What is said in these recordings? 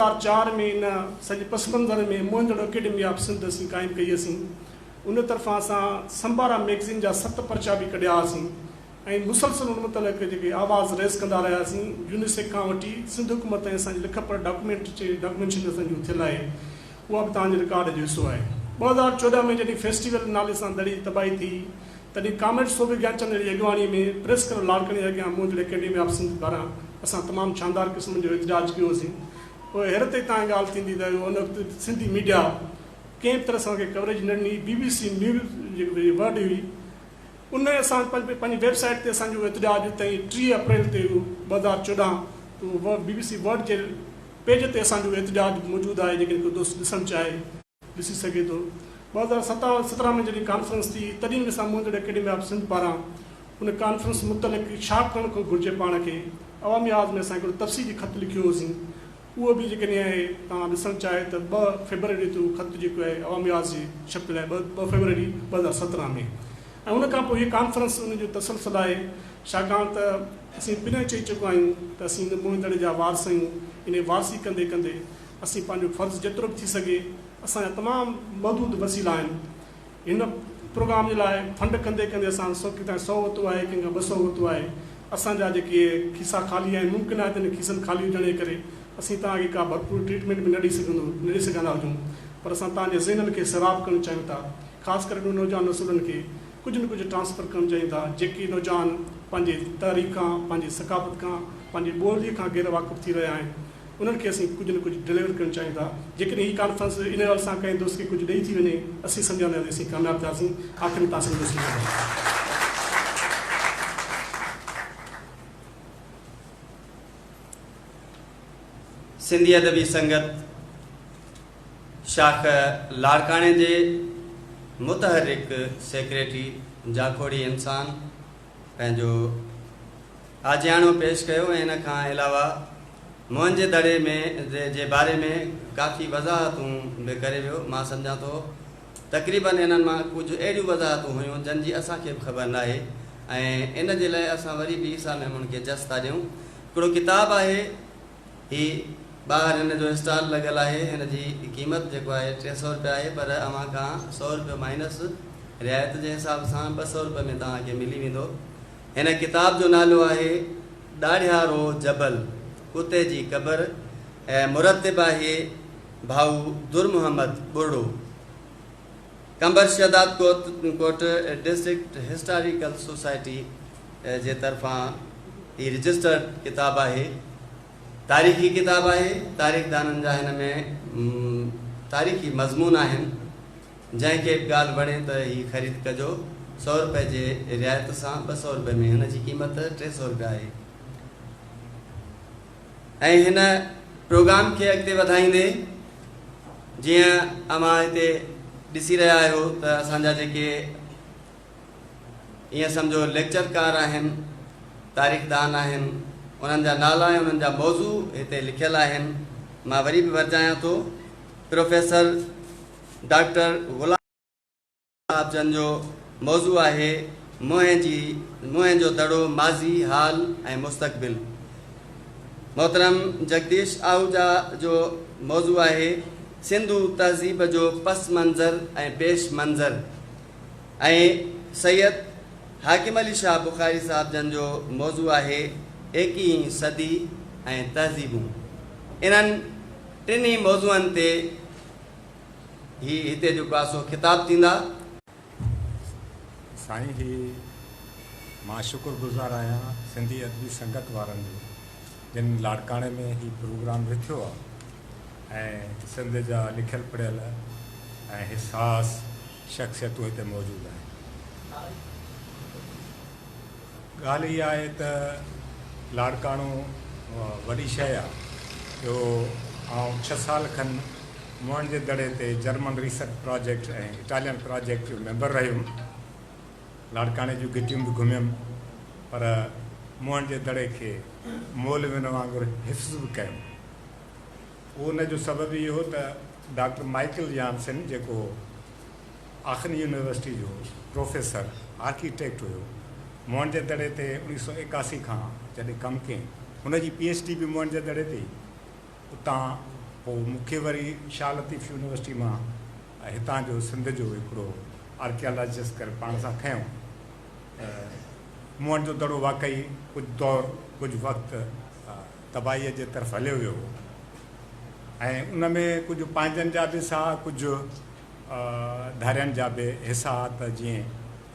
2004 में इन सॼे पस मंज़र में मोहनजोड़ अकेडमी ऑफ सिंध असीं क़ाइमु कई असीं। उन तरफ़ां असां संबारा मैगज़ीन जा 7 पर्चा बि कढिया हुआसीं ऐं मुसलसल उन मुतलिक़ जेके आवाज़ रेस कंदा रहियासीं। यूनिसेक खां वठी सिंध हुकूमत ऐं असांजी लिख पढ़ डॉक्यूमेंटेशन असांजी थियल आहे, उहा बि तव्हांजे रिकॉर्ड जो हिसो आहे। 2014 में जॾहिं फेस्टिवल नाले सां दड़ी तबाही थी, तॾहिं कामेड सोबे ज्ञानचंद जी अॻुवाणी में प्रेस कर लाड़कणी अॻियां मोहनजोड़ अकेडमी ऑफ सिंध पारां असां तमामु शानदार क़िस्म जो एतिजाज कयो होसीं। पोइ हैरत ई तव्हांजी ॻाल्हि थींदी त उन वक़्तु सिंधी मीडिया कंहिं बि तरह सां कवरेज न ॾिनी। BBC न्यूज़ जेकी वर्ड हुई उन असां पंहिंजी वेबसाइट ते असांजो एतिजाज ताईं 3 अप्रैल ते 2014 BBC वर्ड जे पेज ते असांजो एतिजाज मौजूदु आहे। जेकॾहिं को दोस्त ॾिसणु चाहे ॾिसी सघे थो। 2017 में जॾहिं कॉन्फ्रेंस थी, तॾहिं बि असां मोहनजोड़ अकेडमी ऑफ सिंध पारां उन कॉन्फ्रेंस मुतलिक़ छा करणु को घुरिजे पाण खे, अवामी आवाज़ में असां हिकिड़ो तफ़सीली ख़त लिखियो होसीं। उहो बि जेकॾहिं आहे तव्हां ॾिसणु चाहे त 2 फरवरी ते ख़त जेको आहे अवामी आवाज़ जी छपियल आहे 2 फरवरी 2017 में। ऐं उन खां पोइ हीअ कॉन्फ्रेंस उनजो तसलसल आहे, छाकाणि त असीं पिण चई चुका आहियूं त असीं मोहनजोड़ जा वारस आहियूं। इन वारसी कंदे कंदे असीं पंहिंजो फ़र्ज़ु जेतिरो बि थी सघे असांजा तमामु महदूद वसीला आहिनि। हिन प्रोग्राम जे लाइ फंड कंदे कंदे असां 100 वरितो आहे, कंहिंखां 200 वरितो आहे। असांजा जेके खीसा ख़ाली आहिनि, मुमकिन आहे त इन खीसनि ख़ाली हुजण जे करे असीं तव्हांखे का भरपूर ट्रीटमेंट बि न ॾेई सघंदा हुजूं, पर असां तव्हांजे ज़हननि खे सराब करणु चाहियूं था। ख़ासि करे उन नौजवान नसुलनि खे कुझु न कुझु ट्रांसफर करणु चाहियूं था, जेके नौजवान पंहिंजे तारीख़ खां, पंहिंजी सकाफ़त खां, पंहिंजी ॿोलीअ खां गैर वाक़ुफ़ थी रहिया आहिनि। उन्हनि खे असीं कुझु न कुझु डिलीवर करणु चाहियूं था। जेकॾहिं हीअ कॉन्फ्रेंस इन ॻाल्हि सां कंहिं दोस्त खे कुझु ॾेई थी वञे, असीं सम्झंदासीं असीं कामयाबु थियासीं। आख़िर तव्हां सम्झोसीं। सिंधी अदबी संगत शाख लाड़काणे जे मुतहरिक सेक्रेटरी जाखोड़ी इंसान पंहिंजो आजियाणो पेश कयो ऐं इन खां अलावा मोहन जे दड़े में जे बारे में काफ़ी वज़ाहतूं बि करे वियो। मां सम्झां थो तक़रीबन इन्हनि मां कुझु अहिड़ियूं वज़ाहतूं हुयूं जंहिंजी असांखे बि ख़बर न आहे ऐं इन जे लाइ असां वरी बि ईसा मेमन खे जस था ॾियूं। हिकिड़ो किताबु आहे, हीअ ॿाहिरि हिन जो स्टॉल लॻियल आहे। हिन जी क़ीमत जेको आहे 300 रुपया आहे, पर अव्हां खां 100 रुपया माइनस रिआयत जे हिसाब सां 200 रुपये में तव्हांखे मिली वेंदो। हिन किताब जो नालो आहे ॾाढियारो जबल, कुते जी क़बर ऐं मुरतिब आहे भाऊ दुर मोहम्मद बुर्डो। कंबर शहदाद कोट डिस्ट्रिक्ट हिस्टोरिकल सोसाइटी जे तरफ़ां हीअ रजिस्टर्ड किताबु आहे। तारीख़ी किताब आहे। तारीख़दाननि जा हिन में तारीख़ी मज़मून आहिनि। जंहिंखे बि ॻाल्हि वणे त हीअ ख़रीद कजो। 100 रुपए जे रिआयत सां 200 रुपए में हिन जी क़ीमत 300 रुपया आहे। ऐं हिन प्रोग्राम खे अॻिते वधाईंदे जीअं अव्हां हिते ॾिसी रहिया आहियो त असांजा जेके ईअं सम्झो लेक्चरकार आहिनि, तारीख़दान आहिनि, उन्हनि जा नाला ऐं उन्हनि जा मौज़ू हिते लिखियल आहिनि। मां वरी बि वरजायां थो। प्रोफेसर डॉक्टर गुलाम साहब जन जो मौज़ू आहे मोहन जो दड़ो माज़ी, हाल ऐं मुस्तक़बिल। मोहतरम जगदीश आहूजा जो मौज़ू आहे सिंधु तहज़ीब जो पस मंज़र ऐं पेश मंज़र। ऐं सैयद हाकिम अली शाह बुखारी साहब जन जो मौज़ू आहे 21वीं सदी ऐं तहज़ीबूं। इन्हनि टिनी मौज़ूअनि ते हिते जेको आहे सो ख़िताब थींदा। साईं ही मां शुक्रगुज़ार आहियां सिंधी अदबी संगत वारनि जो, जिन लाड़काणे में ही प्रोग्राम रखियो आहे ऐं सिंध जा लिखियल पढ़ियल ऐं हिसास शख़्सियतूं हिते मौजूदु आहिनि। ॻाल्हि इहा आहे त लाड़काणो वॾी शइ आहे। जो आउं 6 साल खनि मोहन जे दड़े ते जर्मन रिसर्च प्रोजेक्ट ऐं इटालियन प्रोजेक्ट जो मेंबर रहियुमि। लाड़काणे जूं गिटियूं बि घुमियुमि, पर मोहन जे दड़े खे मौलविन वांगुरु हिफ़्ज़ बि कयुमि। उन जो सबबु इहो हो त डॉक्टर माइकल जानसन जेको आखिरी यूनिवर्सिटी जो प्रोफेसर आर्किटेक्ट हुयो, मोहन जे दड़े ते 1981 खां जॾहिं कमु कयईं, हुनजी PhD बि मोहन जे दड़े ते। उतां पोइ मूंखे वरी शाह लतीफ़ यूनिवर्सिटी मां हितां जो सिंध जो हिकिड़ो आर्कियोलॉजिस्ट करे पाण सां खयों। मुअण जो दड़ो वाक़ई कुझु दौर कुझु वक़्तु तबाहीअ जे तरफ़ हलियो वियो ऐं उन में कुझु पंहिंजनि जा बि हिसा कुझु धारियनि जा बि हिसा त जीअं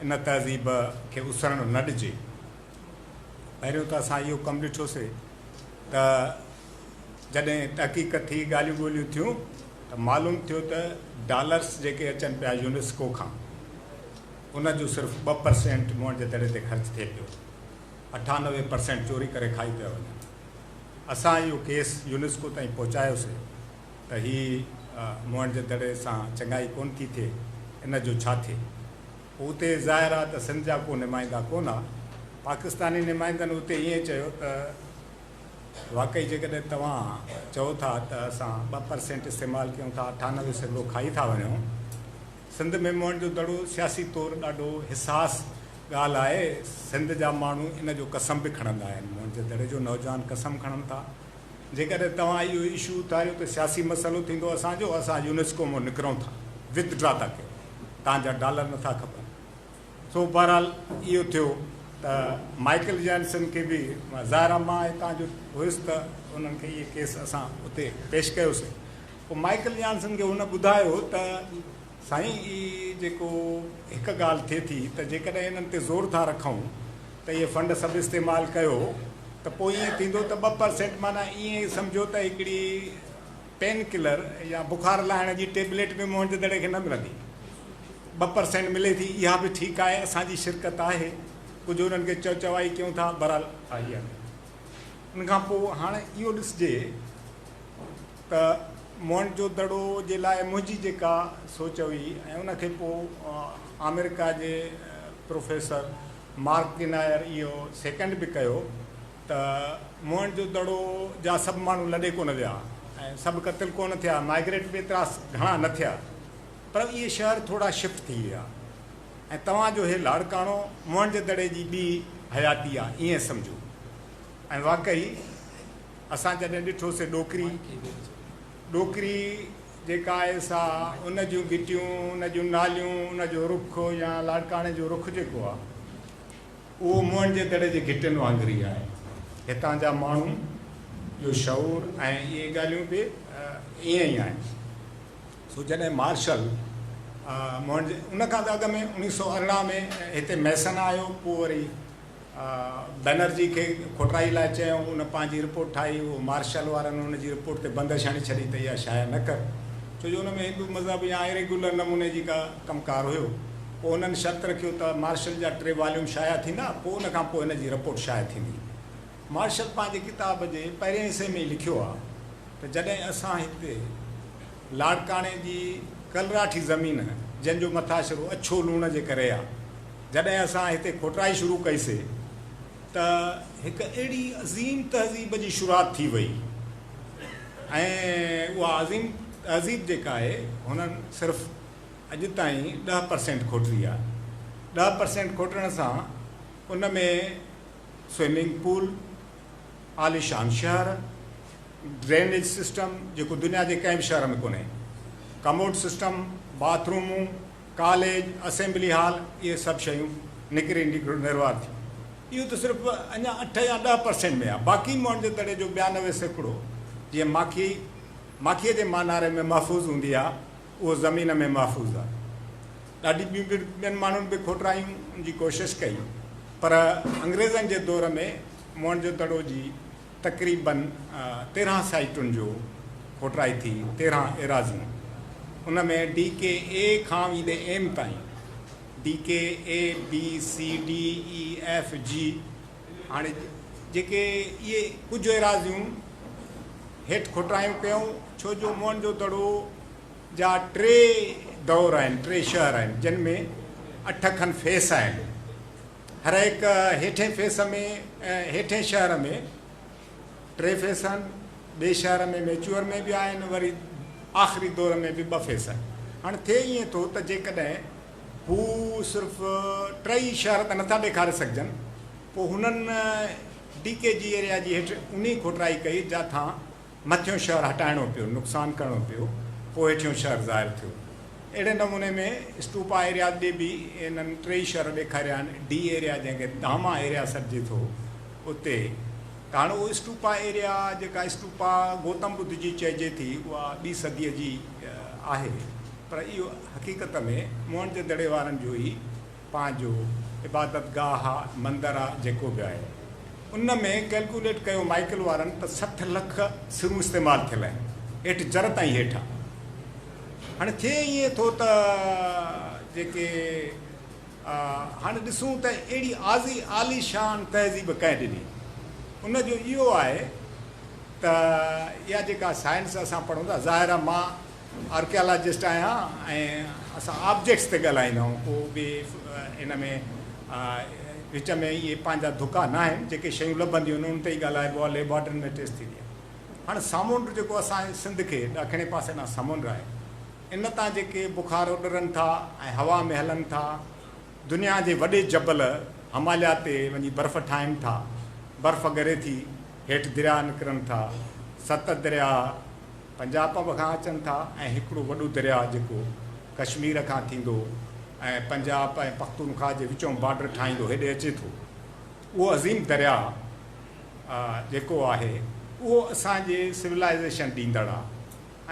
इन तहज़ीब खे उसरणु न ॾिजे। पहिरियों त असां इहो कमु ॾिठोसीं त जॾहिं तहक़ीक़ थी ॻाल्हियूं ॿोलियूं थियूं त मालूम थियो त डॉलर्स जेके अचनि पिया यूनेस्को खां उनजो सिर्फ़ु 2% मुअण जे दड़े ते ख़र्चु थिए पियो, 98% चोरी करे खाई पिया वञनि। असां इहो केस यूनेस्को ताईं पहुचायोसीं त हीअ मुअण जे दड़े सां चङाई कोन थी थिए, इन जो छा थिए। पोइ उते ज़ाहिर आहे त सिंध जा को नुमाइंदा कोन आहे। पाकिस्तानी नुमाइंदनि उते ईअं चयो त वाक़ई जेकॾहिं तव्हां चओ था त असां 2% इस्तेमालु कयूं था, 98% खाई था वञूं, सिंध में मुअण जो दड़ो सियासी तौरु ॾाढो हिसास ॻाल्हि आहे। सिंध जा माण्हू इन जो कसम बि खणंदा आहिनि, मुअण जे दड़े जो नौजवान कसम खणनि था जेकॾहिं तव्हां इहो इशू उथारियो त सियासी मसइलो थींदो असांजो, असां यूनेस्को मां निकिरूं था, विथड्रॉ था कयूं, तव्हांजा डॉलर नथा खपनि। सो बहरहाल इहो थियो त माइकल जैनसन खे बि ज़ाहिर मां हितां जो हुयुसि त उन्हनि खे इहे केस असां उते पेश कयोसीं। पोइ माइकल जैनसन खे हुन ॿुधायो त साईं ई जेको हिकु ॻाल्हि थिए थी त जेकॾहिं इन्हनि ते ज़ोर था रखूं त इहे फंड सभु इस्तेमालु कयो त पोइ ईअं थींदो त 2% माना ईअं ई सम्झो त हिकिड़ी पेन किलर या बुखार लाहिण जी टेबलेट में मुअण जे दड़े खे न मिलंदी, 2% मिले थी, इहा बि ठीकु आहे, असांजी शिरकत आहे, कुझु उन्हनि खे चवाई कयूं था, बहरहाल आई आहे। उन खां पोइ हाणे इहो ॾिसिजे त मुअण जो दड़ो जे लाइ मुंहिंजी जेका सोच हुई ऐं उनखे पोइ अमेरिका जे प्रोफेसर मार्क किनायर इहो सेकेंड बि कयो त मुअण जो दड़ो जा सभु माण्हू लॾे कोन विया ऐं सभु क़तल कोन थिया, माइग्रेट बि एतिरा घणा न थिया, पर इहे शहर थोरा शिफ्ट थी विया ऐं तव्हांजो हे लाड़काणो मुअण जे दड़े जी ॿी हयाती आहे, ईअं सम्झो। ऐं वाक़ई असां जॾहिं ॾिठोसीं ॾोकरी जेका आहे सा उन जूं गिटियूं, उन जूं नालियूं, उन जो रुख या लाड़काणे जो रुख जेको आहे उहो मुअण जे दड़े जे गिटियुनि वांगुरु ई आहे। हितां जा माण्हू जो शऊर ऐं इहे ॻाल्हियूं बि ईअं ई आहिनि। सो जॾहिं मार्शल मुअण जे उन खां अॻु में 1918 में हिते मैसन आयो, पोइ वरी बैनर्जी खे खोटाई लाइ चयूं, उन पंहिंजी रिपोर्ट ठाही, उहो मार्शल वारनि उनजी रिपोर्ट ते बंदिश हणी छॾी त इहा शाया न कर, छो जो उन में हिंदू मज़हब या इरेगुलर नमूने जी का कमकार हुयो। पोइ उन्हनि शर्त रखियो त मार्शल जा 3 वॉल्यूम शाया थींदा, पोइ उन खां पोइ हिन जी रिपोर्ट शाया थींदी। मार्शल पंहिंजे किताब जे पहिरें हिसे में लिखियो आहे त जॾहिं असां हिते लाड़काणे जी कलराठी ज़मीन जंहिंजो मथाशिरो अछो लूण जे करे आहे, जॾहिं असां हिते खोटाई शुरू कईसीं त हिकु अहिड़ी अज़ीम तहज़ीब जी शुरूआति थी वई ऐं उहा अज़ीम तहज़ीब जेका आहे हुननि सिर्फ़ु अॼु ताईं 10% खोटरी आहे। 10% खोटण सां उन में स्विमिंग पूल, आलिशान शहर, ड्रेनेज सिस्टम जेको दुनिया जे कंहिं बि शहर में कोन्हे, कमोड सिस्टम, बाथरूमूं, कॉलेज, असेंबली हॉल, इहे सभु शयूं निकिरी निर्वार थियूं। इहो त सिर्फ़ु अञा 8 या 10% में आहे। बाक़ी मुअण जे दड़े जो 92% जीअं माखीअ जे मानारे में महफ़ूज़ हूंदी आहे, उहो ज़मीन में महफ़ूज़ आहे। ॾाढी ॿियनि माण्हुनि बि खोटाइण जी कोशिशि कई, पर अंग्रेज़नि जे दौर में मुअण जो दड़ो जी तक़रीबन 13 साइटुनि जो खोटाई थी, 13 एराज़ियूं। उन में DKA खां ईंदे M ताईं, DKA B C D E F G, हाणे जेके इहे कुझु एराज़ियूं हेठि खोटायूं कयूं, छो जो मुअण जो दड़ो जा 3 दौर आहिनि, 3 शहर आहिनि, जिन में 8 खनि फेस आहिनि। हर हिकु हेठें फेस में, हेठें शहर में 3 फेस आहिनि, ॿिए शहर में मैच्योर में बि आहिनि, वरी आख़िरी दौर में बि 2 फेस आहिनि। हाणे थिए ईअं थो त जेकॾहिं हू सिर्फ़ु 3 शहर त नथा ॾेखारे सघजनि, पोइ हुननि DKG एरिया जी हेठि उन खोटाई कई जिथां मथियों शहर हटाइणो पियो, नुक़सानु करिणो पियो, पोइ हेठियों शहर ज़ाहिर थियो। अहिड़े नमूने में स्टूपा एरिया ॾे बि इन्हनि 3 शहर ॾेखारिया आहिनि। डी एरिया जंहिंखे धामा एरिया सॾिजे थो उते, त हाणे उहो स्टूपा एरिया जेका स्टूपा गौतम बुद्ध जी चइजे थी उहा 2वीं सदीअ जी आहे, पर इहो हक़ीक़त में मोहन जे दड़े वारनि जो ई पंहिंजो इबादत गाह आहे, मंदरु आहे जेको बि आहे। उन में कैलकुलेट कयो माइकल वारनि त 60 लख सिरूं इस्तेमालु थियल आहिनि, हेठि जर ताईं हेठां। हाणे थिए ईअं थो त जेके हाणे ॾिसूं त अहिड़ी आलीशान तहज़ीब कंहिं ॾिनी, उनजो इहो आहे त इहा जेका साइंस असां पढ़ूं था, ज़ाहिर आहे मां आर्कियोलॉजिस्ट आहियां ऐं असां ऑब्जेक्ट्स ते ॻाल्हाईंदा आहियूं, को बि इन में विच में इहे पंहिंजा दुका न आहिनि, जेके शयूं लभंदियूं आहिनि उन ते ई ॻाल्हाइबो आहे, लेबॉरेटरी में टेस्ट थींदी आहे। हाणे सामुंड जेको असांजे सिंध खे ॾखिणे पासे खां समुंड आहे, इन तां जेके बुखार उॾरनि था ऐं हवा में हलनि था, दुनिया जे वॾे जबल हिमालय ते वञी बर्फ़ ठाहिनि था, बर्फ़ ॻरे थी, हेठि दरिया निकिरनि था, 7 दरिया पंजाब खां अचनि था ऐं हिकिड़ो वॾो दरिया जेको कश्मीर खां थींदो ऐं पंजाब ऐं पख्तूनख्वा जे विचों बॉर्डर ठाहींदो हेॾे अचे थो। उहो अज़ीम दरिया जेको आहे उहो असांजे सिविलाइज़ेशन ॾींदड़ आहे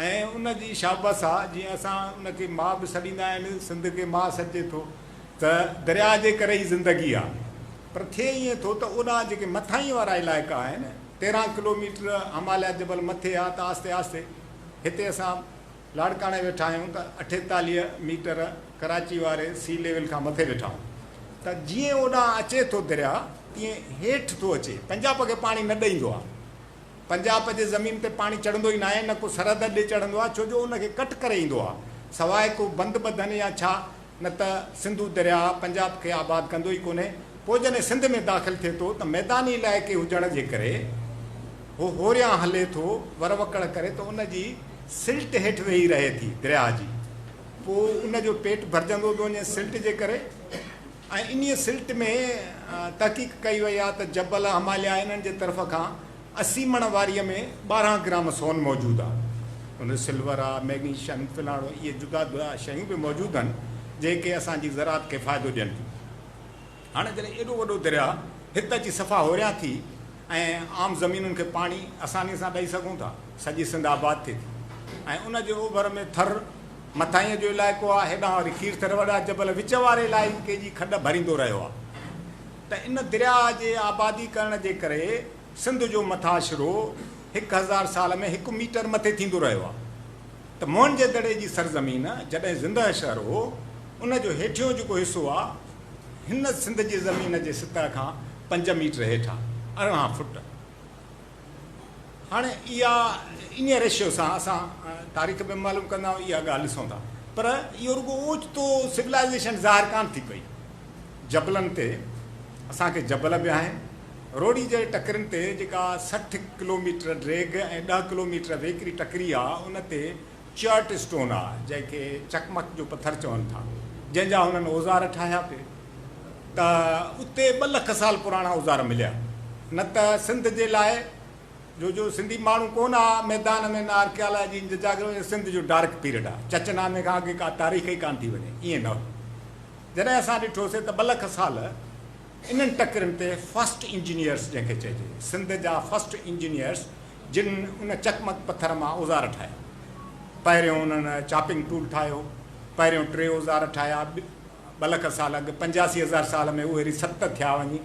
ऐं उन जी शाबस आहे। जीअं असां उनखे माउ बि सॾींदा आहिनि, सिंध खे माउ सॾिजे थो, त दरिया जे करे ई ज़िंदगी आहे। पर थिए ईअं थो त ओॾा जेके मथाई वारा इलाइक़ा आहिनि, 13 किलोमीटर हिमालय जबल मथे आहे, त आस्ते आस्ते हिते असां लाड़काणे वेठा आहियूं त 48 मीटर कराची वारे सी लेवल खां मथे वेठा आहियूं, त जीअं ओॾां अचे थो दरिया तीअं हेठि थो अचे। पंजाब खे पाणी न ॾींदो आहे, पंजाब जे ज़मीन ते पाणी चढ़ंदो ई न आहे, न को सरहद ॾे चढ़ंदो आहे, छो जो उनखे कट करे ईंदो आहे, सवाइ को बंदि ॿधनि या छा, न त सिंधू दरिया पंजाब खे आबाद कंदो ई कोन्हे। पोइ जॾहिं सिंध में दाख़िल थिए थो त मैदानी इलाइक़े हुजण जे करे उहो होरियां हले थो वरवकड़ करे, त उनजी सिल्ट हेठि वेही रहे थी दरिया जी, पोइ उनजो पेट भरिजंदो थो वञे सिल्ट जे करे। ऐं इन सिल्ट में तहक़ीक़ कई वई आहे त जबल हिमालय इन्हनि जे तरफ़ खां 80 मण वारीअ में 12 ग्राम सोन मौजूदु आहे, उन सिल्वर आहे, मैग्नीशियम, फिलाणो, इहे जुदा जुदा शयूं बि मौजूदु आहिनि जेके असांजी ज़राअत खे फ़ाइदो ॾियनि थियूं। हाणे जॾहिं एॾो वॾो दरिया हिते अची सफ़ा होरियां थी ऐं आम ज़मीनुनि खे पाणी आसानी सां ॾेई सघूं था, सॼी सिंध आबाद थिए थी ऐं उनजे ओभर में थर मथाईअ जो इलाइक़ो आहे, हेॾां वरी खीर वॾा जबल, विच वारे इलाइक़े जी खॾ भरींदो रहियो आहे। त इन दरिया जे आबादी करण जे करे सिंध जो मथाशिरो 1000 साल में 1 मीटर मथे थींदो रहियो आहे। त मोहन जे दड़े जी सरज़मीन जॾहिं ज़िंदह शहर हो, उनजो हेठियों जेको हिसो आहे हिन सिंध जी ज़मीन जे सतह खां 5 मीटर हेठां 18 फुट। हाणे इहा इन रेशियो सां असां तारीख़ में मालूम कंदा आहियूं, इहा ॻाल्हि ॾिसूं था, पर इहो रुगो ओचितो सिविलाइज़ेशन ज़ाहिर कान थी पई। जबलनि ते असांखे जबल बि आहिनि, रोड़ी जे टकरनि ते जेका 60 किलोमीटर ड्रेग ऐं 10 किलोमीटर वेकिरी टकरी आहे, उन ते चर्ट स्टोन आहे, जंहिंखे चकमक जो पथर चवनि था, जंहिंजा हुननि औज़ार ठाहिया पिए। त उते 2 लख साल पुराणा औज़ार मिलिया, न त सिंध जे लाइ जो सिंधी माण्हू कोन आहे मैदान में, न आर्कियोलॉजी जी जागरो, सिंध जो डार्क पीरियड आहे, चचनामे खां अॻे का तारीख़ ई कान थी वञे, ईअं न हो। जॾहिं असां ॾिठोसीं त 2 लख साल इन्हनि टकरनि ते फस्ट इंजीनियर्स जंहिंखे चइजे, सिंध जा फस्ट इंजीनियर्स जिन उन चकमक पथर मां औज़ार ठाहिया। पहिरियों उन्हनि चॉपिंग टूल ठाहियो, पहिरियों 3 औज़ार ठाहिया, 2 लख साल अॻु, 85,000 साल में उहे वरी 7 थिया वञी,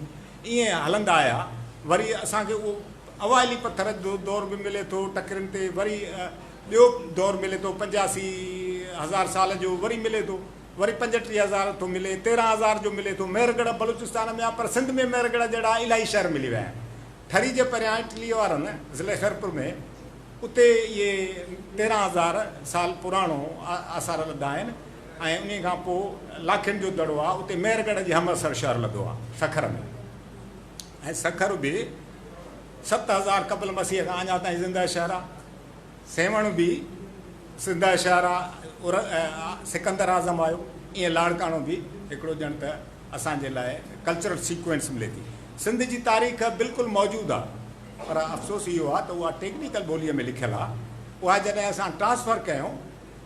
ईअं हलंदा आया। वरी असांखे उहो अवाइली पथर जो दौर बि मिले थो टकरनि ते, वरी ॿियो दौर मिले थो 85,000 साल जो वरी मिले थो, वरी 35,000 थो मिले, 13,000 जो मिले थो। मेहरगढ़ बलूचिस्तान में आहे, पर सिंध में मेहरगढ़ जहिड़ा इलाही शहर मिली विया आहिनि। थरी जे परियां इटली वारनि ज़िले खैरपुर में, उते इहे 13,000 साल पुराणो आसार लधा आहिनि ऐं उन खां पोइ लाखनि जो दड़ो आहे। उते मेहरगढ़ जी हमसर शहर लधो आहे सखर में, ऐं सखर बि 7,000 क़बल मसीह खां अञा ताईं ज़िंदा शहर आहे। सेवण बि ज़िंदा शहर आहे, सिकंदर आज़म आयो, ईअं लाड़काणो बि हिकिड़ो ॼण त असांजे लाइ कल्चरल सीक्वेंस मिले थी। सिंध जी तारीख़ बिल्कुलु मौजूदु आहे, पर अफ़सोस इहो आहे त उहा टेक्निकल ॿोलीअ में लिखियलु आहे। उहा जॾहिं असां ट्रांसफर कयूं,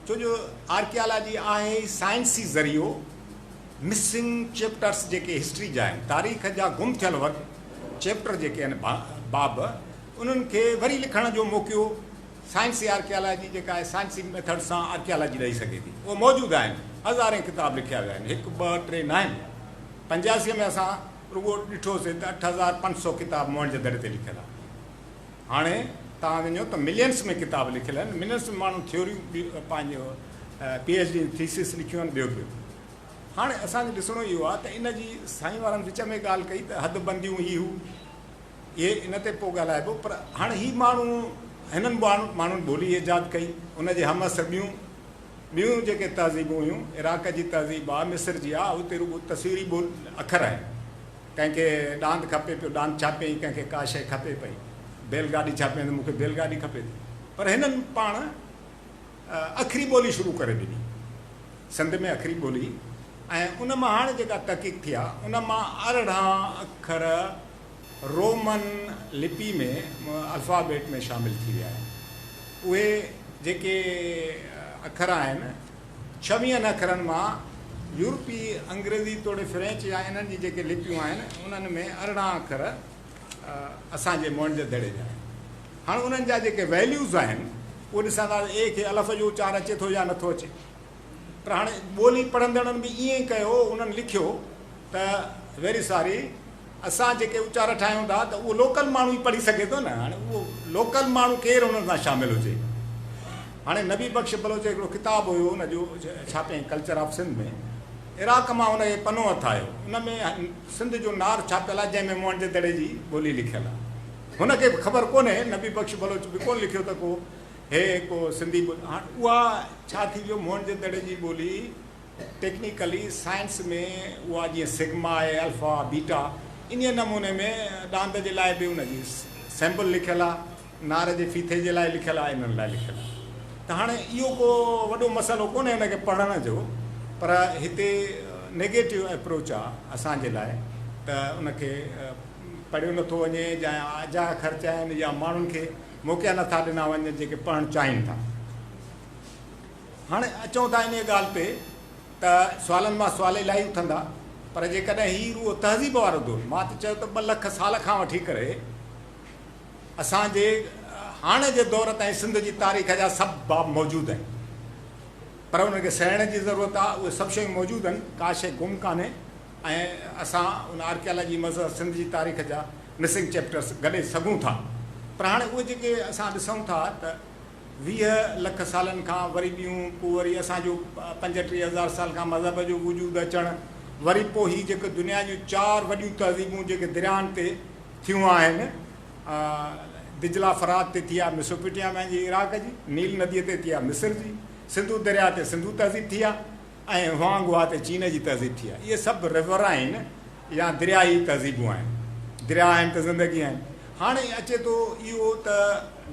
छो जो आर्कियालॉजी आहे साइंसी ज़रियो मिसिंग चैप्टर्स जेके हिस्ट्री जा आहिनि, तारीख़ जा गुम थियल वक़्तु चैप्टर जेके आहिनि बाब, उन्हनि खे वरी लिखण जो मौक़ो साइंसी आर्कियालॉजी जेका आहे साइंसी मेथड सां आर्कियालॉजी ॾेई सघे थी। उहे मौजूदु आहिनि, हज़ारे किताब लिखिया विया आहिनि, 1 2 3 न आहिनि। 85 में असां रुगो ॾिठोसीं त 8500 किताब मोहन जे दड़े ते लिखियलु आहे। हाणे तव्हां वञो त मिलियंस में किताब लिखियल आहिनि, मिलियंस में माण्हू थ्योरियूं पंहिंजो PhD थीसिस लिखियूं आहिनि, ॿियो। हाणे असांखे ॾिसणो इहो आहे त इन जी साईं वारनि विच में ॻाल्हि कई त हदबंदियूं ही हू इहे इन ते पोइ ॻाल्हाइबो, पर हाणे ही माण्हू हिननि माण्हुनि ॿोली ईजाद कई, उनजे हमअसर ॿियूं जेके तहज़ीबूं हुयूं, इराक जी तहज़ीब आहे, मिस्र जी आहे, उते रुगो तस्वीरी अखर आहिनि। कंहिंखे ॾांद खपे पियो, ॾांद छापे, कंहिंखे का शइ खपे पई, बैलगाॾी छापे त मूंखे बैलगाॾी खपे थी। पर हिननि पाण अखरी ॿोली शुरू करे ॾिनी, सिंध में अखरी ॿोली, ऐं उन मां हाणे जेका तहक़ीक़ थी आहे उन मां 18 अखर रोमन लिपि में अल्फ़ाबेट में शामिल थी विया आहिनि। उहे जेके अखर आहिनि 26 अखरनि मां यूरोपी अंग्रेज़ी तोड़े फ्रेंच या इन्हनि जी जेके लिपियूं आहिनि उन्हनि में 18 अखर असांजे मोहन जे दड़े जा आहिनि। हाणे उन्हनि जा जेके वैल्यूज़ आहिनि उहे ॾिसंदा ए खे अलफ़ जो उचार अचे थो या नथो अचे, पर हाणे ॿोली पढ़ंदड़नि बि ईअं ई कयो, उन्हनि लिखियो त वेरी सॉरी असां जेके उचार ठाहियूं था त उहो लोकल माण्हू ई पढ़ी सघे थो न। हाणे उहो लोकल माण्हू केरु उन्हनि सां शामिलु हुजे। हाणे नबी बख़्श बलोच हिकिड़ो किताबु हुयो उनजो छापियईं कल्चर ऑफ सिंध में, इराक मां उनखे पनो हथायो, उन में सिंध जो नार छापियल आहे जंहिंमें मोहन जे दड़े जी ॿोली लिखियलु आहे। हुनखे ख़बर कोन्हे, नबी बख़्श बलोच बि कोन लिखियो त को को सिंधी ॿोली। हाणे उहा छा थी वियो, मोहन जे दड़े जी ॿोली टेक्निकली साइंस में उहा जीअं सिग्मा आहे, अल्फा बीटा, इन नमूने में ॾांद जे लाइ बि उनजी सैंपल लिखियलु आहे, नार जे फीथे जे लाइ लिखियलु आहे, इन्हनि लाइ लिखियलु आहे। त हाणे इहो को वॾो मसइलो कोन्हे हिनखे पढ़ण जो, पर हिते नेगेटिव अप्रोच आहे असांजे लाइ त उनखे पढ़ियो नथो वञे, या अजा ख़र्च आहिनि, या माण्हुनि खे मौक़ा नथा ॾिना वञनि जेके पढ़णु चाहिनि था। हाणे अचूं था इन ॻाल्हि ते त सुवालनि मां सुवाल इलाही उथंदा, पर जेकॾहिं हीउ उहो तहज़ीब वारो दौर, मां त चयो त 2 लख साल खां वठी करे असांजे हाणे जे दौर ताईं सिंध जी तारीख़ जा सभु बाब मौजूदु आहिनि, पर उनखे सहण जी ज़रूरत आहे। उहे सभु शयूं मौजूदु आहिनि, का शइ गुम कान्हे, ऐं असां उन आर्कियालॉजी मज़हब सिंध जी तारीख़ जा मिसिंग चैप्टर्स गॾे सघूं था। पर हाणे उहे जेके असां ॾिसूं था त 20 लख सालनि खां वरी ॿियूं, पोइ वरी असांजो 35,000 साल खां मज़हब जो वजूदु अचणु, वरी पोइ हीअ जेके दुनिया जूं 4 वॾियूं तहज़ीबूं जेके दरियाहनि ते थियूं आहिनि, दिजला फरात ते थी आहे मेसोपोटामिया जी इराक जी, नील नदीअ ते थी आहे मिस्र जी, सिंधु दरिया ते सिंधु तहज़ीब थी आहे, ऐं हुआंगुआ ते चीन जी तहज़ीब थी आहे। इहे सभु रिवर आहिनि या दरियाई तहज़ीबूं आहिनि, दरिया आहिनि त ज़िंदगी आहिनि। हाणे अचे थो इहो त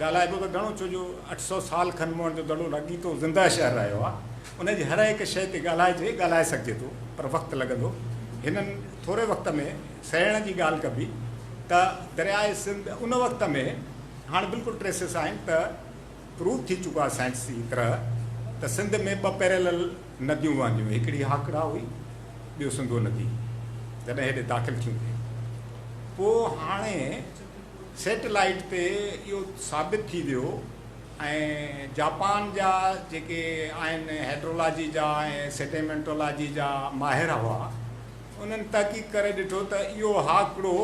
ॻाल्हाइबो त घणो, छो जो 800 साल खनि मोहन जो दड़ो लॻी थो, ज़िंदा शहर रहियो आहे, उनजी हर हिकु शइ ते ॻाल्हाए सघिजे थो, पर वक़्तु लॻंदो। हिननि थोरे वक़्त में सहण जी ॻाल्हि कबी त दरियाए सिंध उन वक़्त में हाणे बिल्कुलु ट्रेसिस आहिनि त प्रूव थी चुको आहे साइंसी तरह त सिंध में 2 पैरेलल नदियूं वहंदियूं, हिकिड़ी हाकड़ा हुई, ॿियो सिंधु नदी, जॾहिं हेॾे दाख़िल थियूं। पोइ हाणे सैटेलाइट ते इहो साबित थी वियो, ऐं जापान जा जेके आहिनि हाइड्रोलॉजी जा ऐं सेडिमेंटोलॉजी जा माहिर हुआ, उन्हनि तहक़ीक़ करे ॾिठो त इहो हाकड़ो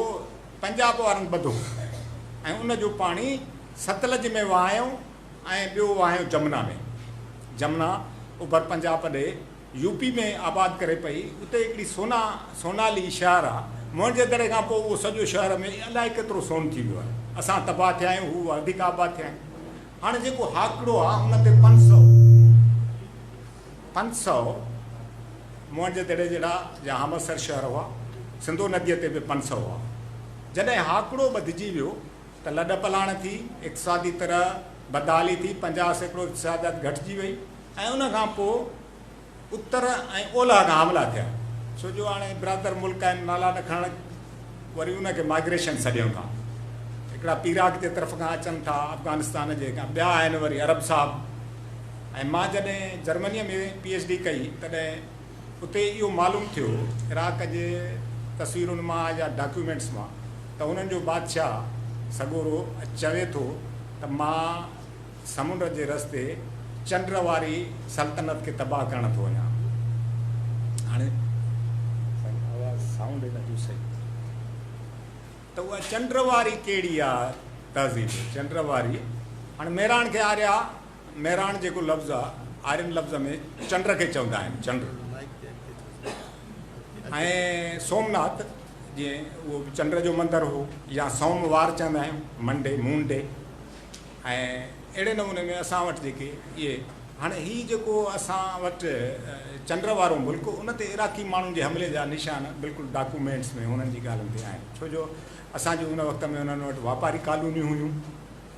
पंजाब वारनि ॿधो, ऐं उनजो पाणी सतलज में वहायूं ऐं ॿियो वहायूं जमुना में। जमुना उभर पंजाब ॾे यूपी में आबाद करे पई, उते हिकिड़ी सोनाली शहर आहे, मोहन जे दड़े खां पोइ उहो सॼो शहर में अलाए केतिरो सोन थी वियो आहे, असां तबाह थिया आहियूं, हू वधीक आबाद थिया आहिनि। हाणे जेको हाकड़ो आहे हुन ते 500 मोहन जे दड़े जहिड़ा या हमअसर शहर हुआ, सिंधु नदीअ ते बि 500 हुआ। जॾहिं हाकड़ो ॿधिजी वियो त लॾ पलाण थी, इक़्तिसादी तरह बदहाली थी, 50% इक़्तिसादियत घटिजी वई, ऐं उन खां पोइ उत्तर ऐं ओलह खां हमला थिया, छो जो हाणे बिरादर मुल्क आहिनि, नाला न खणण, वरी उनखे माइग्रेशन छॾियूं था। हिकिड़ा इराक जे तरफ़ खां अचनि था, अफ़गानिस्तान जे खां, ॿिया आहिनि वरी अरब साहब। ऐं मां जॾहिं जर्मनीअ में PhD कई तॾहिं उते इहो मालूम थियो इराक जे तस्वीरुनि मां या डॉक्यूमेंट्स मां त हुननि जो बादशाह सगोरो चवे थो त मां समुंड जे रस्ते चंड वारी सल्तनत खे तबाह करण थो वञा। हाणे आवाज़ साउंड हिन सही त उहा चंड वारी कहिड़ी आहे तहज़ीब चंड वारी। हाणे मेराण खे आर्या मेराण जेको लफ़्ज़ु आहे आर्यन लफ़्ज़ में चंड खे चवंदा आहिनि चंड। ऐं सोमनाथ जीअं उहो चंड जो मंदरु हो या सोमवार चवंदा आहियूं मंडे मून डे। ऐं अहिड़े नमूने में असां वटि जेके इहे हाणे हीउ जेको असां वटि चंड वारो मुल्क उन ते इराक़ी माण्हुनि जे हमले जा निशान बिल्कुलु डॉक्यूमेंट्स में हुननि जी ॻाल्हियुनि ते आहिनि। छो जो असांजी उन वक़्त में उन्हनि वटि वापारी कॉलोनियूं हुयूं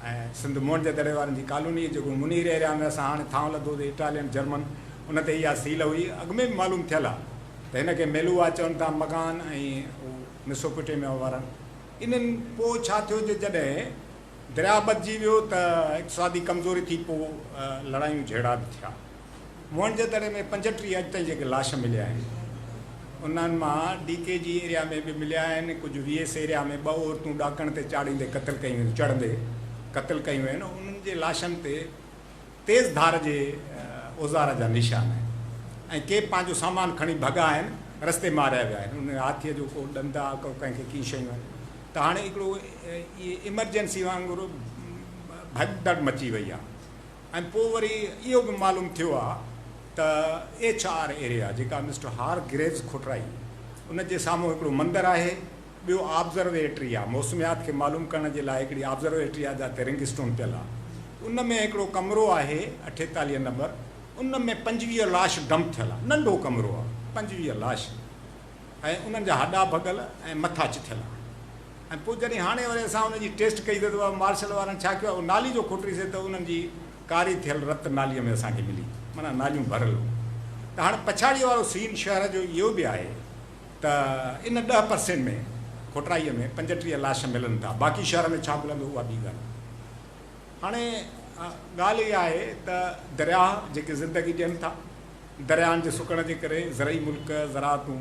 ऐं सिंध मोहन जे दड़े वारनि जी कॉलोनी जेको मुनीर एरिया में असां हाणे थांव लधोसीं इटालियन जर्मन उन ते इहा सील हुई। अॻु में बि मालूम थियल आहे त हिनखे मेलुआ चवनि था मकान ऐं मेसोपोटेमिया वारनि। इन्हनि पोइ छा थियो जो जॾहिं दरिया बदिजी वियो त इक़्तिसादी कमज़ोरी थी पोइ लड़ायूं झेड़ा बि थिया। मोहन जे दड़े में 35 अॼु ताईं जेके लाश मिलिया आहिनि उन्हनि मां DKG एरिया में बि मिलिया आहिनि। कुझु VS एरिया में 2 औरतूं ॾाकण ते चाढ़ींदे क़तल कयूं आहिनि चढ़ंदे क़तल कयूं आहिनि। उन्हनि जे लाशनि ते तेज़ धार जे औज़ार जा निशान आहिनि ऐं के पंहिंजो सामान खणी भॻा आहिनि रस्ते मारिया विया आहिनि। उन हाथीअ जो को ॾंद आहे को कंहिंखे की शयूं आहिनि। त हाणे हिकिड़ो इहे इमरजेंसी वांगुरु भगदड़ मची वई आहे। ऐं पोइ वरी इहो बि मालूम थियो आहे त HR एरिया जेका मिस्टर हार ग्रेव्स खोटराई उन जे साम्हूं हिकिड़ो मंदरु आहे। ॿियो ऑब्ज़र्वेटरी आहे मौसमियात खे मालूम करण जे लाइ हिकिड़ी ऑब्ज़र्वेटरी आहे जिते रिंग स्टोन पियल आहे। उन में हिकिड़ो कमिरो आहे 48 नंबर उन में 25 लाश डंप थियल आहे। नंढो कमिरो आहे 25 लाश ऐं उन्हनि जा हॾा भॻल ऐं मथा चिथियल आहे। ऐं पोइ जॾहिं हाणे वरी असां उनजी टेस्ट कई त मार्शल वारनि छा कयो नाली जो खोटीसीं त उन्हनि जी कारी थियल रत नालीअ में असांखे मिली माना नालियूं भरियल हुयूं। त हाणे पछाड़ीअ वारो सीन शहर जो इहो बि आहे त इन 10% में खोटराईअ में 35 लाश मिलनि था। बाक़ी शहर में छा मिलंदो उहा ॿी ॻाल्हि। हाणे ॻाल्हि इहा आहे त दरिया जेके ज़िंदगी ॾियनि था दरियानि जे सुकण जे करे ज़रई मुल्क ज़रातूं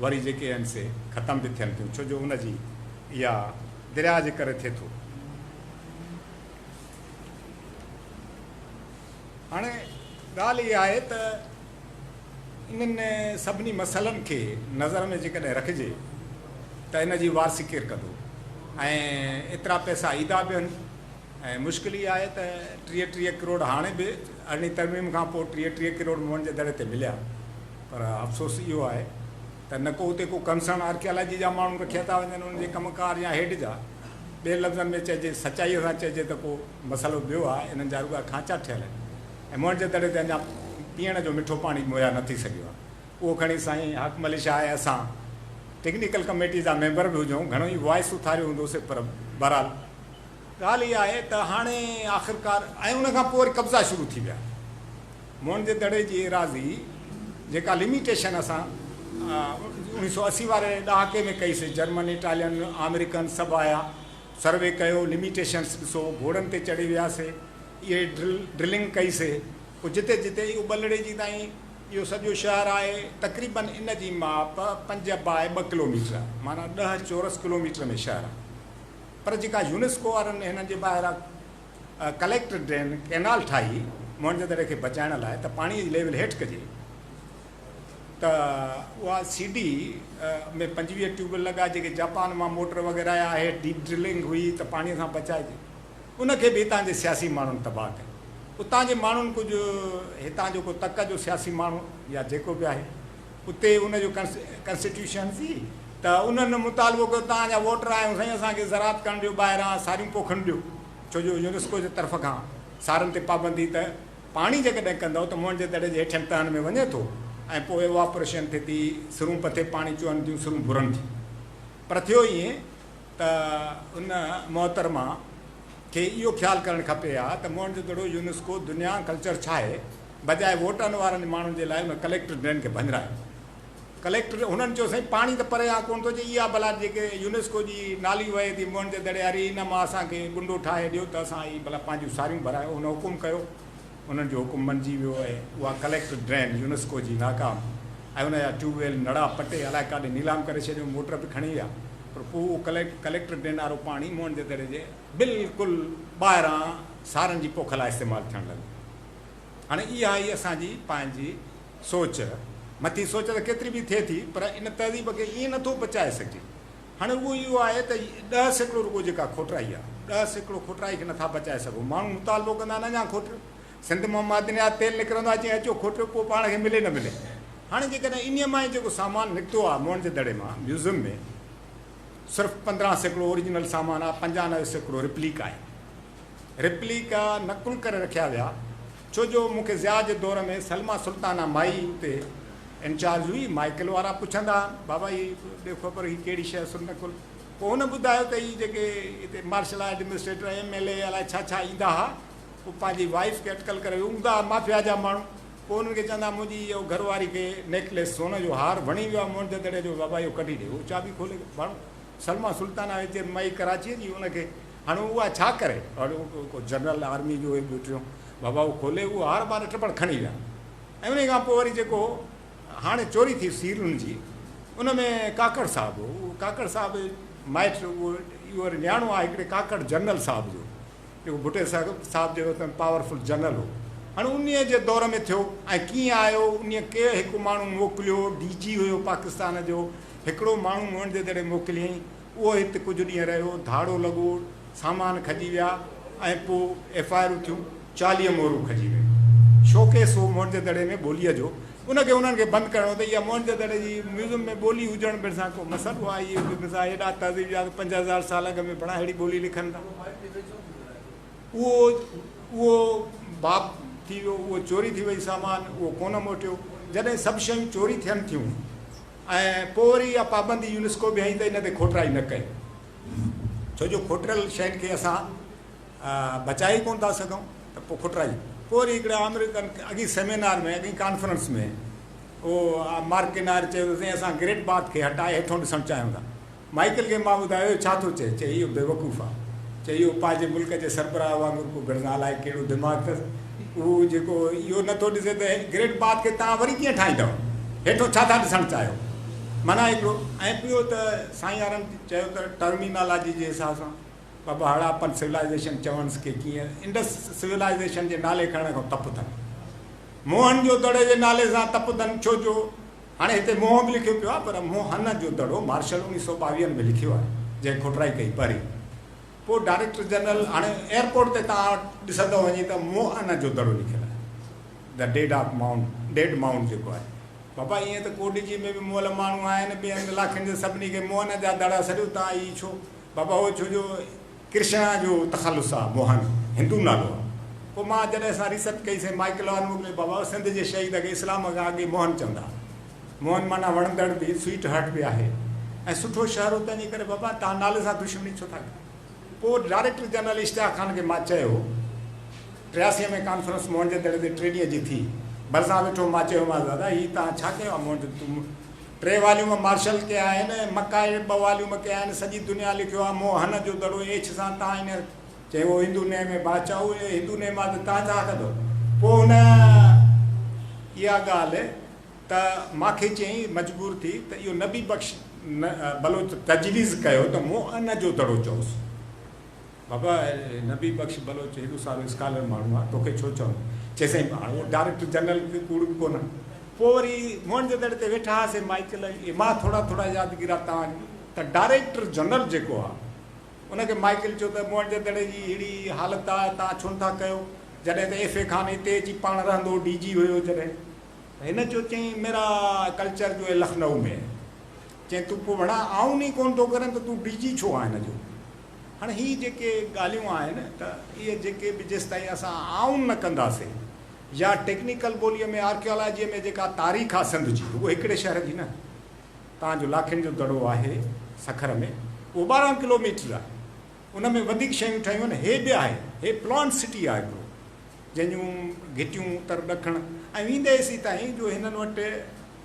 वरी जेके आहिनि से ख़तम बि थियनि थियूं छो जो उनजी इहा दरिया जे करे थिए थो। हाणे ॻाल्हि इहा आहे त इन्हनि सभिनी मसइलनि खे नज़र में जेकॾहिं रखिजे त इन जी वारसी केरु कंदो ऐं एतिरा पैसा ईंदा बि आहिनि। ऐं मुश्किल इहा आहे त 33 करोड़ हाणे बि अरिड़हीं तरमीम खां पोइ 33 करोड़ मोहन जे दड़े ते मिलिया। पर अफ़सोस इहो आहे त न को उते को कंसर्न आर्कियोलॉजी जा माण्हू रखिया था वञनि उन्हनि जे कमकार या हेड जा। ॿिए लफ़्ज़नि में चइजे सचाईअ सां चइजे त को मसालो ॿियो आहे इन्हनि जा रुॻा खांचा ठहियल आहिनि ऐं मोहन जे दड़े ते अञा पीअण जो मिठो पाणी मुहैया न थी सघियो आहे। उहो खणी साईं हाकिम अली शाह आहे असां टेक्निकल कमेटी जा मेंबर बि हुजूं घणो ई वॉइस उथारियो हूंदोसीं पर बहरहाल ॻाल्हि इहा आहे त हाणे आख़िरकार ऐं उनखां पोइ वरी कब्ज़ा शुरू थी विया। मोहन जे दड़े जी एराज़ी जेका लिमिटेशन असां 1980 वारे ॾहाके में कईसीं जर्मन इटालियन अमेरिकन सभु आया सर्वे कयो लिमिटेशन्स ॾिसो घोड़नि ते चढ़ी वियासीं इहे ड्रिलिंग कईसीं। पोइ जिते जिते इहो ॿलड़े जी ताईं इहो सॼो शहरु आहे तक़रीबन इन जी माप 5 बाय 2 किलोमीटर माना 10 चौरस किलोमीटर में शहरु आहे। पर जेका यूनेस्को वारनि हिननि जे ॿाहिरां कलेक्टर ड्रेन कैनाल ठाही मोहन जे दड़े खे बचाइण लाइ त पाणीअ जी लेवल हेठि कजे त उहा CD में 25 ट्यूबवेल लॻा जेके जापान मां मोटर वग़ैरह आया हेठि डीप ड्रिलिंग हुई त पाणीअ सां बचाइजे। उनखे बि हितां जे सियासी माण्हुनि तबाह कयो। उतां जे माण्हुनि कुझु हितां जो को तक जो सियासी माण्हू या जेको बि आहे उते उनजो कॉन्स्टिट्यूशन थी त उन्हनि मुतालबो कयो तव्हांजा वोटर आहियूं साईं असांखे ज़रात करणु ॾियो ॿाहिरां सारियूं पोखनि ॾियो छो जो यूनेस्को जे तरफ़ खां सारनि ते पाबंदी त पाणी जेकॾहिं कंदव त मोहन जे दड़े जे हेठियनि तहनि में वञे थो ऐं पोइ इवापोरेशन थिए थी सिरूं पथे पाणी चुहनि थियूं सिरूं भुरनि थियूं। पर थियो ईअं त उन मोहतरमा खे इहो ख़्यालु करणु खपे आहे त मोहन जो दड़ो यूनेस्को दुनिया कल्चर छा आहे बजाए वोटनि वारनि माण्हुनि जे लाइ उन कलेक्टर ड्रेन खे भञरायो। कलेक्टर हुननि चयो साईं पाणी त परे आहे कोन थो अचे, इहा भला जेके यूनेस्को जी नाली वहे थी मोहन जे दड़े वारी, इन मां असांखे गुंडो ठाहे ॾियो त असां ई भला पंहिंजूं सारियूं भरायूं। हुन हुकुम कयो, उन्हनि जो हुकुम मंझी वियो आहे। उहा कलेक्टर ड्रेन यूनेस्को जी नाकाम, ऐं उनजा ट्यूबवेल नड़ा पटे अलाए काॾे नीलाम करे छॾियो, मोटर बि खणी विया, पर पोइ उहो कलेक्टर ड्रेन वारो पाणी मोहन जे दड़े जे बिल्कुलु ॿाहिरां सारनि जी पोख लाइ इस्तेमालु थियणु लॻो। हाणे इहा ई असांजी पंहिंजी सोच, मथी सोच त केतिरी बि थिए थी, पर इन तहज़ीब खे ईअं नथो बचाए सघिजे। हाणे उहो इहो आहे त 10% रुॻो जेका खोटराई आहे, 10% खोटराई खे नथा बचाए सघूं। माण्हू मुतालबो कंदा आहिनि अञा खोट, सिंध मां मादनियात तेल निकिरंदो आहे, चई अचो खोट, पोइ पाण खे मिले न मिले। हाणे जेकॾहिं इन मां ई जेको सामान निकितो आहे मोहन जे दड़े मां म्यूज़ियम में, सिर्फ़ु 15% ओरिजिनल सामान आहे, 95% रिप्लिका आहे। रिप्लिका नकुल करे रखिया विया, छो जो मूंखे ज़िया जे दौर में सलमा सुल्ताना माई उते इंचार्ज हुई, माइकल वारा पुछंदा बाबा हीअ ॾेखो पर हीअ कहिड़ी शइ सुन नकुल, पोइ हुन ॿुधायो त हीअ जेके हिते मार्शल एडमिनिस्ट्रेटर MLA अलाए छा छा ईंदा हुआ, पोइ पंहिंजी वाइफ खे अटकल करे हूंदा माफ़िया जा माण्हू, पोइ उन्हनि खे चवंदा मुंहिंजी इहो घरवारी खे नेकलेस सोन जो हार वणी वियो आहे मोहन जे दड़े जो, बाबा इहो कढी ॾियो। चाबी खोले माण्हू सलमा सुल्ताना हिते मई कराची जी हुनखे, हाणे उहा छा करे, और जनरल आर्मी जो ॿियो बाबा उहो खोले उहो हार ॿार टपड़ खणी विया। ऐं उन खां पोइ वरी जेको हाणे चोरी थी सीरुनि जी, उन में काकड़ साहिबु, उहो काकड़ साहिबु माइट उहो इहो वरी न्याणो आहे हिकिड़े काकड़ जनरल साहिब जो, जेको भुटे साहिब जो त पावरफुल जनरल हो। हाणे उन जे दौर में थियो ऐं कीअं आयो, उन के हिकु माण्हू मोकिलियो, DG हुयो पाकिस्तान जो, हिकिड़ो माण्हू मोहन जे दड़े मोकिलियईं, उहो हिते कुझु ॾींहं रहियो, धाड़ो लॻो, सामान खजी विया, ऐं पोइ FIR थियूं, 40 मोहरूं खजी वियूं। शोकेस हो मोहन जे दड़े में ॿोलीअ जो, उनखे उन्हनि खे बंदि करिणो त इहा मोहन जे दड़े जी म्यूज़ियम में ॿोली हुजण भरिसां को मसइलो आहे। इहे हेॾा तहज़ीब याद 5000 साल अॻ में बणा अहिड़ी ॿोली लिखनि था। उहो बाप थी वियो, उहो चोरी थी वई सामान, उहो कोन मोटियो। जॾहिं सभु शयूं चोरी थियनि थियूं ऐं पोइ वरी इहा पाबंदी यूनेस्को बि हई त इन ते खोटराई न कई, छो जो खोटरियल शयुनि खे असां बचाए कोन था सघूं, त पोइ खोटराई। पोइ वरी हिकिड़े अमेरिकन अॻी सेमिनार में, अॻी कॉन्फ्रेंस में, उहो मार्किनार चयोसीं असां ग्रेट बाथ खे हटाए हेठों ॾिसणु चाहियूं था। माइकल खे मां ॿुधायो छा थो चए, चई इहो बेवकूफ़ आहे, चई इहो पंहिंजे मुल्क जे सरबराह वांगुरु को गणना अलाए कहिड़ो दिमाग़ अथसि, उहो जेको इहो नथो ॾिसे त ग्रेट बाथ खे तव्हां वरी कीअं ठाहींदव, हेठों छा था ॾिसणु चाहियो, माना हिकिड़ो। ऐं ॿियो त साईं वारनि चयो त टर्मिनोलॉजी जे हिसाब सां बाबा हड़ापन सिविलाइज़ेशन चवणसि के कीअं इंडस सिविलाइज़ेशन जे नाले खणण खां तप अथनि, मोहन जो दड़े जे नाले सां तप अथनि, छो जो हाणे हिते मोह बि लिखियो पियो आहे, पर मोहन जो दड़ो मार्शल 1952 में लिखियो आहे, जंहिं खोटराई कई पहिरीं। पोइ डायरेक्टर जनरल हाणे एयरपोर्ट ते तव्हां ॾिसंदो वञी त मोहन जो दड़ो लिखियलु आहे, द डेड माउंट जेको आहे। बाबा ईअं त कोडीजी में बि मोल माण्हू आहिनि, ॿियनि इलाइक़नि जे सभिनी खे मोहन जा दड़ा सॼो, तव्हां ई छो बाबा उहो छो जो कृष्णा जो तख़लुस आहे, मोहन हिंदू नालो आहे। पोइ मां जॾहिं असां रिसर्च कईसीं माइकल वार मोकिले, बाबा सिंध जे शहीद खे इस्लाम खां अॻे मोहन चवंदा, मोहन माना वणंदड़ बि, स्वीट हार्ट बि आहे ऐं सुठो शहर हो, तंहिंजे करे बाबा तव्हां नाले सां दुश्मनी छो था कयो। पोइ डायरेक्टर जनरल इश्तियाक खान खे मां चयो, 83 में कॉन्फ्रेंस मोहन जे दड़े ते 3 ॾींहं जी थी, भरिसां वेठो मां चयोमांसि दादा हीअ तव्हां छा कयो आहे, मोहन तूं 3 वॉल्यूम मार्शल कया आहिनि, मकाए 2 वॉल्यूम कया आहिनि, सॼी दुनिया लिखियो आहे मोहन जो दड़ो एछ सां, तव्हां हींअर चए उहो हिंदू नेम में बादशाह हुयो, हिंदू नेम आहे त तव्हां छा कंदो। पोइ हुन इहा ॻाल्हि त मूंखे चयईं, मजबूर थी त इहो नबी बख़्श बलोच तजवीज़ कयो त मोहन जो दड़ो चओसि। बाबा नबी बख़्श बलोच हेॾो सारो स्कॉलर माण्हू आहे, तोखे छो चवनि, चएसि उहो डायरेक्टर जनरल खे कूड़ बि कोन। पोइ वरी मोहन जे दड़े ते वेठा हुआसीं माइकल, मां थोरा यादगिरी आहे तव्हांजी, त डायरेक्टर जनरल जेको आहे उनखे माइकल चयो त मोहन जे दड़े जी अहिड़ी हालत आहे, तव्हां छो नथा कयो, जॾहिं त FA खान हिते अची पाण रहंदो, DG हुयो जॾहिं, हिन चयो चई मेरा कल्चर जो आहे लखनऊ में, चई तूं पोइ वणा आउन ई कोन थो करे त तूं DG छो आहे हिन जो। हाणे हीअ जेके ॻाल्हियूं आहिनि त इहे जेके बि जेसि ताईं असां आउन न कंदासीं, या टेक्निकल ॿोलीअ में आर्कियोलॉजीअ में जेका तारीख़ आहे सिंध जी, उहो हिकिड़े शहर जी न, तव्हांजो लाखियुनि जो दड़ो आहे सखर में, उहो 12 किलोमीटर आहे, उन में वधीक शयूं ठहियूं आहिनि। हे बि आहे, हे प्लॉन्ट सिटी आहे हिकिड़ो, जंहिंजूं घिटियूं तर ॾखण, ऐं वेंदेसीं ताईं जो हिननि वटि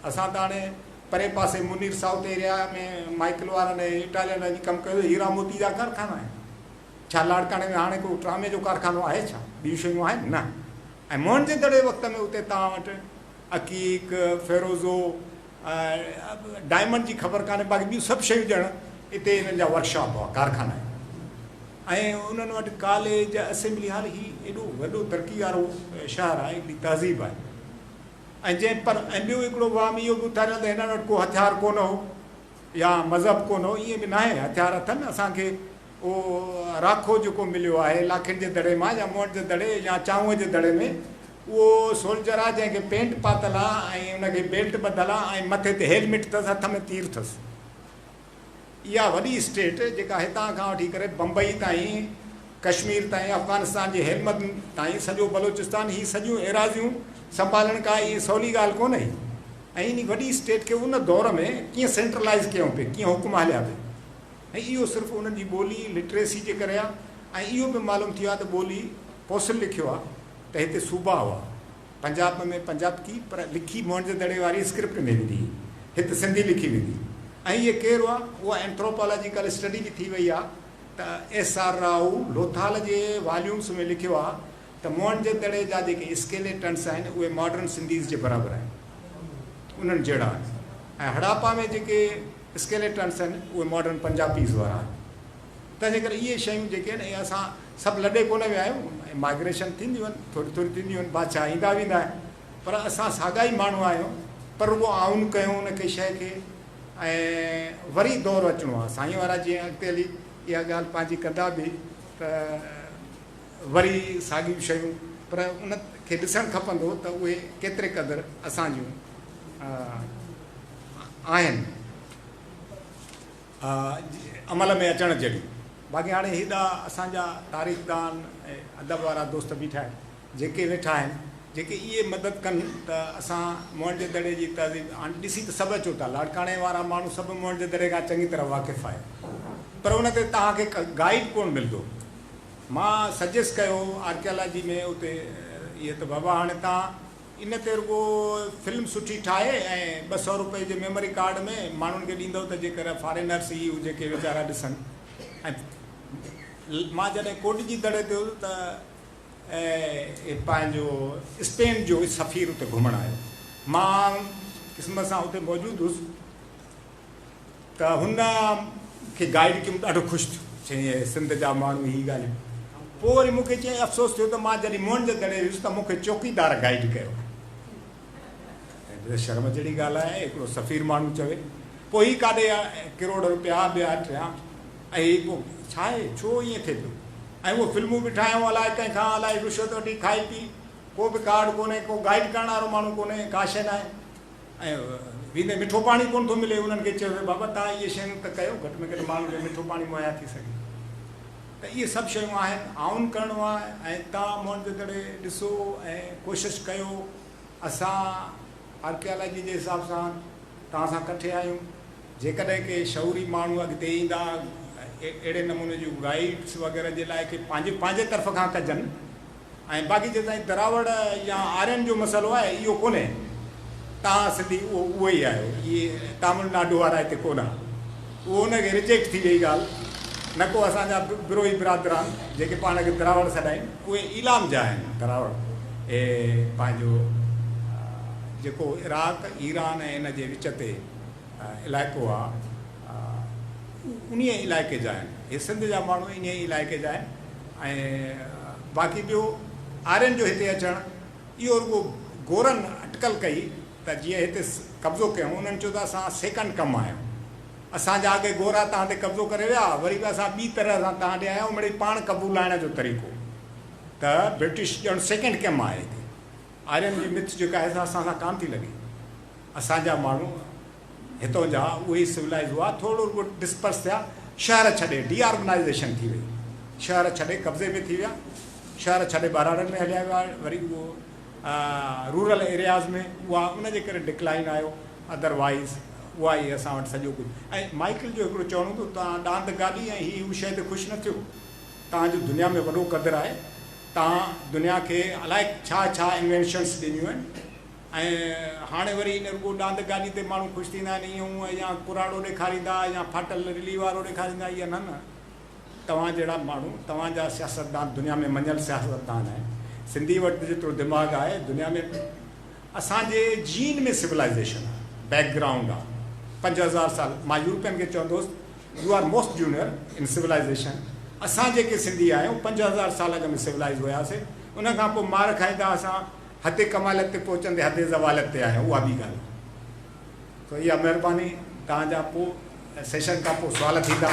असां त हाणे परे पासे मुनीर साउथ एरिया में माइकल वारनि ने इटालियन जी कमु कयो हीरा मोती जा कारखाना आहिनि छा लाड़काणे में हाणे को ट्रामे जो कारखानो आहे छा ॿियूं शयूं आहिनि न ऐं मोहन जे दड़े वक़्त में उते तव्हां वटि अकीक फेरोज़ो डायमंड जी ख़बर कान्हे बाक़ी ॿियूं सभु शयूं ॼण हिते हिननि जा वर्कशॉप हुआ कारखाना ऐं उन्हनि वटि कॉलेज असेंबली हाल ही एॾो वॾो तरक़ी वारो शहर आहे हिकिड़ी तहज़ीब आहे ऐं जंहिं पर ऐं ॿियो हिकिड़ो वाम इहो बि उथारियो त हिननि वटि को हथियार कोन हो या मज़हब कोन हो ईअं बि न आहे हथियार अथनि असांखे उहो राखो जेको मिलियो आहे लाखियुनि जे दड़े मां या मोहन जे दड़े या चांवर जे दड़े में उहो सोल्जर आहे जंहिंखे पेंट पातल आहे ऐं उनखे बेल्ट ॿधल आहे ऐं मथे ते हेलमेट अथसि हथ में तीर अथसि इहा वॾी स्टेट जेका हितां खां वठी करे बम्बई ताईं कश्मीर ताईं अफ़गानिस्तान जे हेलमंद ताईं सॼो बलोचिस्तान ही सॼियूं एराज़ियूं संभालण का इहा सवली ॻाल्हि कोन्हे ऐं इन वॾी स्टेट खे उन दौर में कीअं सेंट्रलाइज़ कयूं पिए कीअं हुकुम हलिया पिए ऐं इहो सिर्फ़ु उन्हनि जी ॿोली लिटरेसी जे करे आहे ऐं इहो बि मालूम थियो आहे त ॿोली पोसल लिखियो आहे त हिते सूबा हुआ पंजाब में पंजाब की पर लिखी मोहन जे दड़े वारी स्क्रिप्ट में वेंदी हिते सिंधी लिखी वेंदी ऐं इहे केरु आहे उहा एंथ्रोपोलॉजिकल स्टडी बि थी वई आहे त S.R. राव लोथाल जे वॉल्यूम्स में लिखियो आहे त मोहन जे दड़े जा जेके स्केलेटन्स आहिनि उहे मॉडर्न सिंधीज़ जे बराबरि आहिनि उन्हनि जहिड़ा आहिनि ऐं हड़ापा में जेके स्केलेटन्स आहिनि उहे मॉडर्न पंजाबीज़ वारा आहिनि तंहिंजे करे इहे शयूं जेके आहिनि इहे असां सभु लॾे कोन विया आहियूं माइग्रेशन थींदियूं आहिनि थोरी थोरी थींदियूं आहिनि बादशाह ईंदा वेंदा आहिनि पर असां साॻा ई माण्हू आहियूं पर उहो आउन कयूं उनखे शइ खे ऐं वरी दौरु अचिणो आहे साईं वारा जीअं अॻिते हली इहा ॻाल्हि पंहिंजी कंदा बि त वरी साॻियूं शयूं पर उनखे ॾिसणु खपंदो त उहे केतिरे क़दुरु असांजूं आहिनि अमल में अचण जहिड़ियूं बाक़ी हाणे हेॾा असांजा तारीख़दान ऐं अदब वारा दोस्त बीठा आहिनि जेके वेठा आहिनि जेके इहे मदद कनि त असां मोहन जे दड़े जी तहज़ीब हाणे ॾिसी त सभु अचो था लाड़काणे वारा माण्हू सभु मोहन जे दड़े खां चङी तरह वाक़िफ़ु आहे पर उन ते तव्हांखे गाइड कोन मिलंदो मां सजेस्ट कयो आर्कियोलॉजी में उते इहे त बाबा हाणे तव्हां इन ते रुगो फिल्म सुठी ठाहे ऐं 200 रुपए जे मेमोरी कार्ड में माण्हुनि खे ॾींदव त जेकर फॉरेनर्स ई जेके वीचारा ॾिसनि ऐं मां जॾहिं कोट जी दड़े ते हुयुसि त पंहिंजो स्पेन जो सफ़ीर उते घुमणु आयो मां क़िस्मत सां उते मौजूदु हुउसि त हुन खे गाइड कयूं ॾाढो ख़ुशि थियो चई सिंध जा माण्हू ई ॻाल्हियूं पोइ वरी मूंखे चई अफ़सोस थियो त मां जॾहिं मोहन जे दड़े वियुसि त मूंखे चौकीदार गाइड कयो शर्म जहिड़ी ॻाल्हि आहे हिकिड़ो सफ़ीर माण्हू चवे पोइ ई काॾे किरोड़ रुपया ॿिया टिया ऐं पोइ छा आहे छो ईअं थिए पियो ऐं उहो फिल्मूं बि ठाहियूं अलाए कंहिंखां अलाए रिश्वत वठी खाई पी को बि कार्ड कोन्हे को गाइड करण वारो माण्हू कोन्हे का शइ न आहे ऐं वेंदे मिठो पाणी कोन थो मिले उन्हनि खे चयो बाबा तव्हां इहे शयूं त कयो घटि में घटि माण्हुनि खे मिठो पाणी मुहैया थी सघे त इहे सभु शयूं आहिनि आउन करिणो आहे ऐं तव्हां मोहन जे दड़े ॾिसो ऐं कोशिशि कयो असां आर्कियोलॉजी जे हिसाब सां तव्हां सां कठे आहियूं जेकॾहिं के शौरी माण्हू अॻिते ईंदा अहिड़े नमूने जूं गाइड्स वग़ैरह जे लाइ के पंहिंजे तरफ़ खां कजनि ऐं बाक़ी जेसिताईं दरावड़ या आर्यन जो मसइलो आहे इहो कोन्हे तव्हां सिंधी उहो ई आहियो इहे तमिलनाडु वारा हिते कोन आहे उहो हुनखे रिजेक्ट थी वई ॻाल्हि न को असांजा बिरोही बिरादरान जेके पाण खे दरावड़ सॾाइनि उहे इलाम जा आहिनि दरावड़ पंहिंजो जेको इराक ईरान ऐं इन जे विच ते इलाइक़ो आहे उन इलाइक़े जा आहिनि इहे सिंध जा माण्हू इन इलाइक़े जा आहिनि ऐं बाक़ी ॿियो आर्यन जो हिते अचणु इहो रुगो गोरनि अटकल कई त जीअं हिते कब्ज़ो कयूं उन्हनि चयो त असां सेकंड कमु आहियूं असांजा अॻे गोरा तव्हां ते कब्ज़ो करे विया वरी बि असां ॿी तरह सां तव्हां ॾे आया आहियूं मिड़ई पाण क़बूलाइण जो तरीक़ो त ब्रिटिश ॼण सेकंड कमु आहे हिते आर्यन जी मिथ जेका आहे असां सां कान थी लॻे असांजा माण्हू हितां जा उहे ई सिविलाइज़ हुआ थोरो डिस्पर्स थिया शहर छॾे डीऑर्गनाइज़ेशन थी वई शहर छॾे कब्ज़े में थी विया शहर छॾे ॿारनि में हलिया विया वरी उहो रूरल एरियाज़ में उहा उनजे करे डिक्लाइन आयो अदरवाइज़ उहा ई असां वटि सॼो कुझु ऐं माइकल जो हिकिड़ो चवणो त तव्हां ॾांद गाॾी ऐं हीअ शइ ते ख़ुशि न थियो तव्हांजो दुनिया में वॾो क़दुरु आहे तव्हां दुनिया खे अलाए छा छा इन्वेंशन्स ॾिनियूं आहिनि ऐं हाणे वरी इन रुॻो डांद गाॾी ते माण्हू ख़ुशि थींदा आहिनि ईअं या पुराणो ॾेखारींदा या फाटल रिली वारो ॾेखारींदा, इहा न न तव्हां जहिड़ा माण्हू, तव्हांजा सियासतदान दुनिया में मञियल सियासतदान आहिनि। सिंधी वटि जेतिरो दिमाग़ु आहे दुनिया में, असांजे जीन में सिविलाइज़ेशन आहे, बैकग्राउंड आहे। 5000 साल मां यूरोपियन खे चवंदुसि यू आर मोस्ट जूनियर इन सिविलाइज़ेशन। असां जेके सिंधी आहियूं 5000 साल अॻु में सिविलाइज़ हुयासीं, उन खां पोइ मार खाईंदा असां हथे कमालत ते पहुचंदे हथे ज़वालत ते आहियूं, उहा बि ॻाल्हि। त इहा महिरबानी, तव्हांजा पोइ सेशन खां पोइ सुवाल थींदा।